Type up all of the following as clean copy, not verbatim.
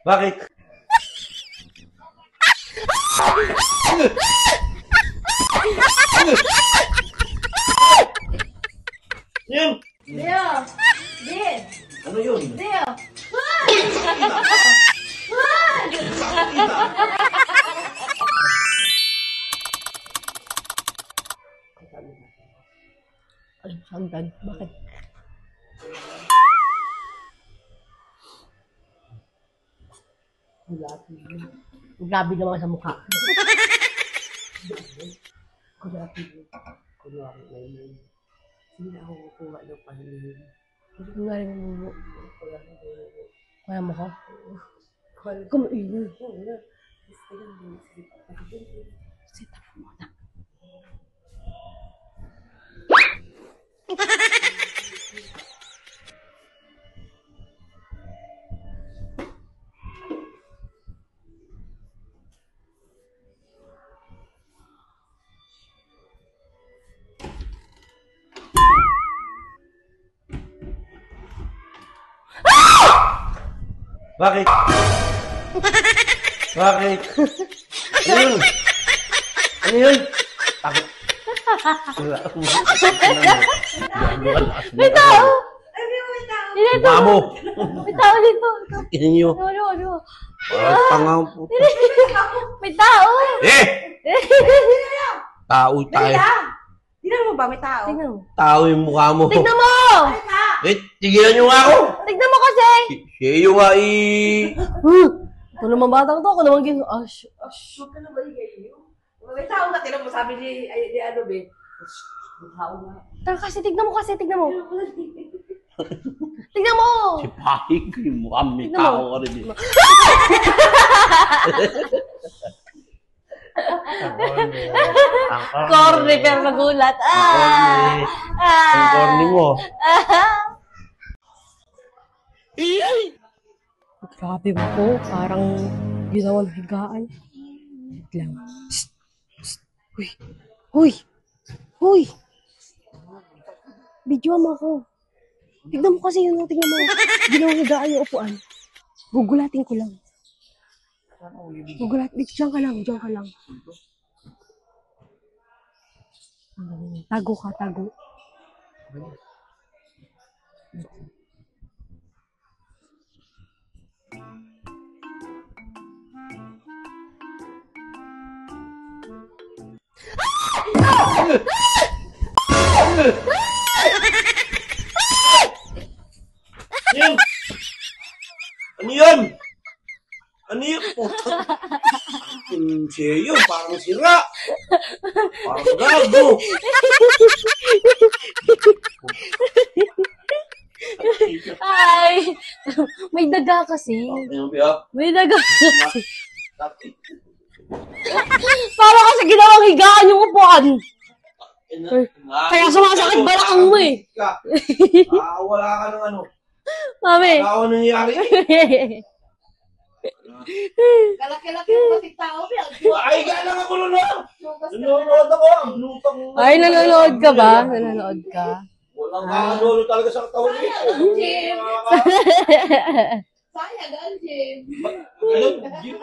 Bakit? Yun! Leo! Di! Ano yun? Leo! Ay, hagdan. Bakit? Grabe naman sa mukha. Kunwari ngayon. Hindi na ako kukuha ng pahihin. Hindi ko nga rin namubo. Kaya mo ko? Kumainin. Sit up muna. Bakit? Bakit? Ano yun? Ano yun? Bakit? May tao! Ay, may tao! Mukha mo! May tao dito! Tingnan nyo. Ano? Tanga po. May tao! Eh! Tao tayo. Tingnan mo ba, may tao? Tignan mo. Tao yung mukha mo. Tignan mo! Eh, tigilan nyo nga ako. Tignan mo kasi! Siya nga Ito naman batang to. Ako naman gino. Ash. Huwag ka na maligay yun. May tao na, tingnan mo, sabi ni ano, be. May tao na. Tara kasi, tignan mo kasi. Tignan mo. Tignan mo! Si Pahig, yung mukha may Tignan mo. tao ka rin. Corny pero nagulat. Ang corny mo. Grabe mo po. Parang ginawa ng higaan. Wait lang. Psst. Psst. Uy. Uy. Uy. Video mo ako. Tignan mo kasi yun. Tignan mo. Ginawa ng higaan yung upuan. Gugulatin ko lang. Gugulat. Diyan ka lang. Diyan ka lang. Tago ka. Tago. Yun! Ano yun? Ano yun? Putang. Siya yun, parang sira. Parang gago. Ay! May daga kasi. May daga kasi. Parang kasi ginawang higaan yung upuan. Kaya sumasakit balakang mo eh. Wala ka ng ano. Mami. Wala ako nangyari. Kalaki-laki yung pating tao, be. Ay, gala nga ko nun na. Nanonood ako. Ang lutang. Ay, nanonood ka ba? Nanonood ka? Walang kakanood talaga sa katawan niya. Sayang, ang Jim. Ganun, Jim.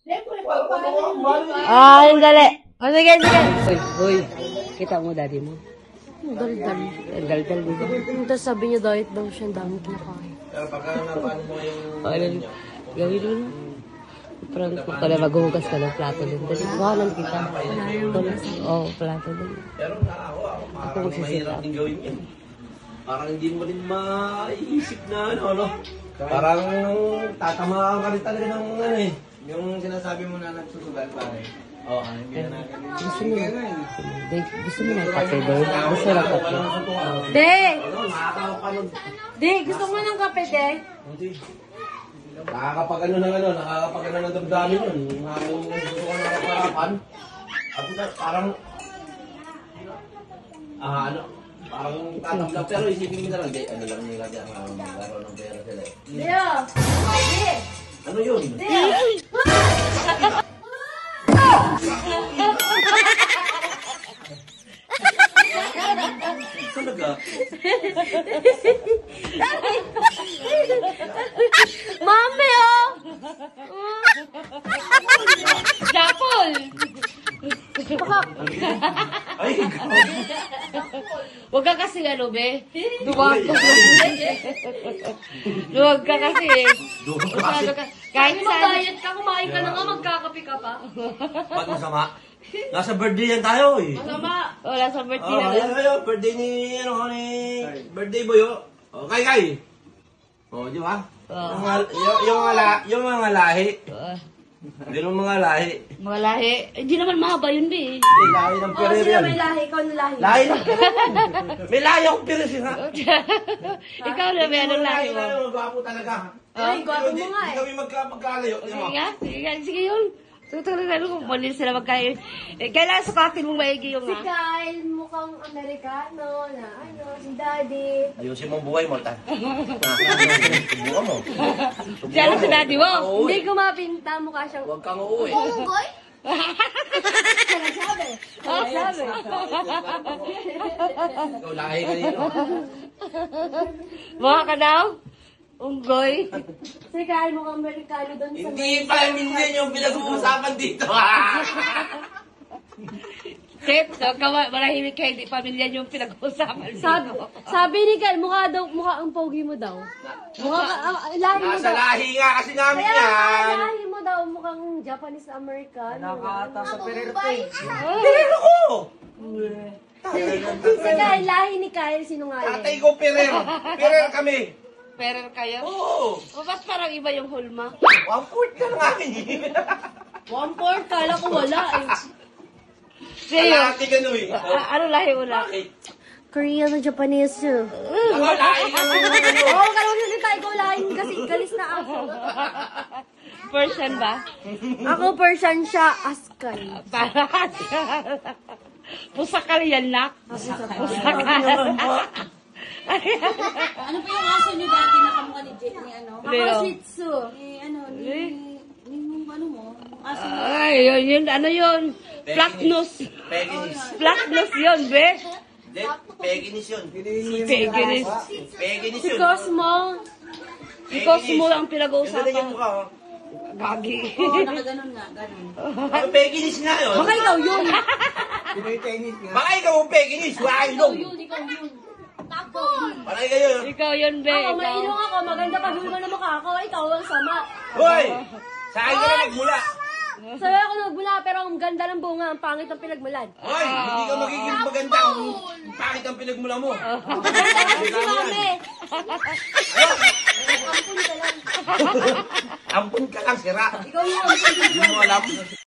Siyempre, pagpapalang Ah, yung dali. O, sige, sige. Hoy, kita mo daddy mo. Dal-dal. Ang daldal mo. Tapos sabi niya diet daw siya, ang dami kinakain. Pero pagka napan mo yung... Ano, gawin mo na. Parang kung pala maghuhugas ka ng plato din. Dali, buhanan kita. Oo, plato din. Pero ako Ako parang mahirap din gawin yun. Parang hindi mo rin maiisip na ano. Parang tatamaan ka rin talaga ng ano eh. Yung sinasabi mo na nagsusugal pare. Oo, Gusto mo ng kape doon? Gusto mo ng kape? De! nakakapanood. De, gusto mo ng kape, De? Nakakapag ano ng damdamin yun. Yung gusto ko na kaparapan. At parang, parang tatamlap. Pero isipin mo na lang, ano lang nila dyan, laro ng pera sila eh. Leo! De! Ano yun? Talaga? Mami, oh! Japol! Ay, Huwag ka kasi ano, be. Duwag ka. Duwag ka kasi eh. dugo Masyado kasi. ka. Kahit saan. Mag-diet ka, kumain ka na nga, magkakape ka pa. Ba't masama? Nasa birthday yan tayo eh. Masama. Wala sa birthday Oh, na ayun, ayun, birthday ni, birthday boy, oh. Oh, kay. Oh, di ba? Yung mga lahi. Yung mga lahi. Mga lahi. Hindi naman mahaba yun, be. May lahi ng Oh, Pereira sila yan. may lahi, ikaw na lahi. Lahi lang. May lahi akong Pereira. Ikaw na, may anong lahi mo. Gwapo talaga. Ay, gwapo mo nga eh. Hindi kami magkalayo. Sige nga, sige nga, sige yun. Tutulog na kung mali sila magkain. Eh, kailangan sukatin mong maigi yung Si nga. Kyle, mukhang Amerikano na ano, si Daddy. Ayusin mong buhay mo, ta. Subukan mo. Siya lang si daddy mo. Oo, Hindi ko mapinta, mukha siyang... huwag kang uuwi. Unggoy? Nagsabi. Oh, sabi. Ikaw lahi ka dito. Mukha ka daw? Unggoy. Si Kyle, mukhang Amerikano doon sa... Hindi pa minsan yung pinag-uusapan dito. Tit, so, marahimik ka, hindi pamilya yung pinag-uusapan. Sabi ni Kyle, mukha ang pogi mo daw. Mukha ka, lahi mo Nasa daw. lahi nga kasi namin Kaya yan. lahi mo daw, mukhang Japanese American. Nakakata sa Pererte. Pero ko! Si Kyle, lahi ni Kyle, sinungaling. Tatay ko Perer. Perer kami. Pero kayo? Oo. O, ba't parang iba yung hulma? 1/4 ka lang akin eh. 1/4, kala ko wala eh. Sa'yo? Kalahati ka no eh. Ano lahi mo na? Bakit? Korean o Japanese yun. Ako lahi ka naman ano. Oo, kala ko si Kyle, ikaw lahi kasi kalis na ako. Persian ba? Ako Persian siya, Askal. Parang pusakal yan, nak. Pusakal. Ano pa yung aso nyo dati na kamukha ni ano? Ako Leo. Shih Tzu. Yung ano mo? Aso mo? Ay, yun, ano yun? Flat nose. Peginis. Flat nose yun, be. Hindi, Peginis yun. Peginis. Peginis Si yun. Cosmo. Si Cosmo lang Ganda pinag-uusapan. yung mukha oh. Gagi. Oo, nakaganon nga, ganon. Ano Peginis nga yun? Baka ikaw yun. Pinoy-Chinese nga. Baka ikaw ang Peginis. Wala ilong. Ikaw yun. Parang kayo. Ikaw yun, be. Ako, Ikaw. mailong ako, maganda pag hulma na mukha ako, ikaw ang sama. Hoy! Sa akin ka na nagmula. Sabi ako nagbula, pero ang ganda ng bunga, ang pangit ng pinagmulan. Hoy! Hindi ka magiging magandang pangit ang pinagmula mo. Ganda kasi si Mami. Ampun ka lang, sira. Ikaw yung Hindi mo alam.